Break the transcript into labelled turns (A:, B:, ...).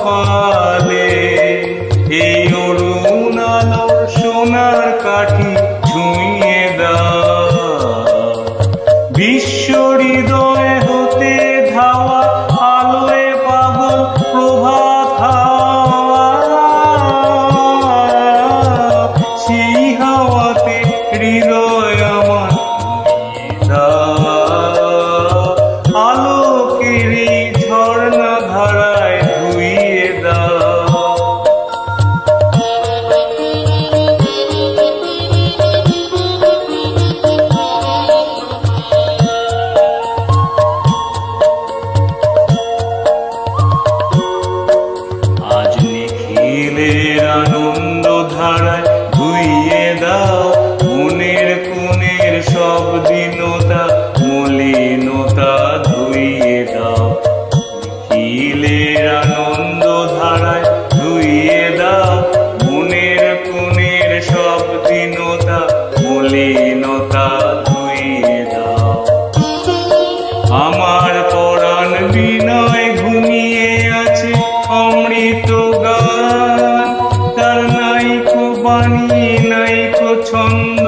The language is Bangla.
A: কপালে এই অরুণ আলোর সোনার কাঠি ছুঁয়ে দাও। বিশ্ব হৃদয় হতে ধাওয়া আলোয় পাগল প্রভাত হাওয়া, সেই হাওয়াতে হৃদয় আমার আলোকের এই ঝর্ণা ধারায় ধুইয়ে দাও। আজ নিখিলের আনন্দ ধারায় ধুইয়ে দাও মনের কোণের সব দীনতা মলিনতা ধুইয়ে দাও। নিখিলের আনন্দ ধারায় ধুইয়ে দাও মনের কোণের সব দীনতা মলিনতা ধুইয়ে দাও। আমার পরাণ বিনয় ঘুমিয়ে আছে অমৃত গান, তার নাইকো বাণী নাইকো ছন্দ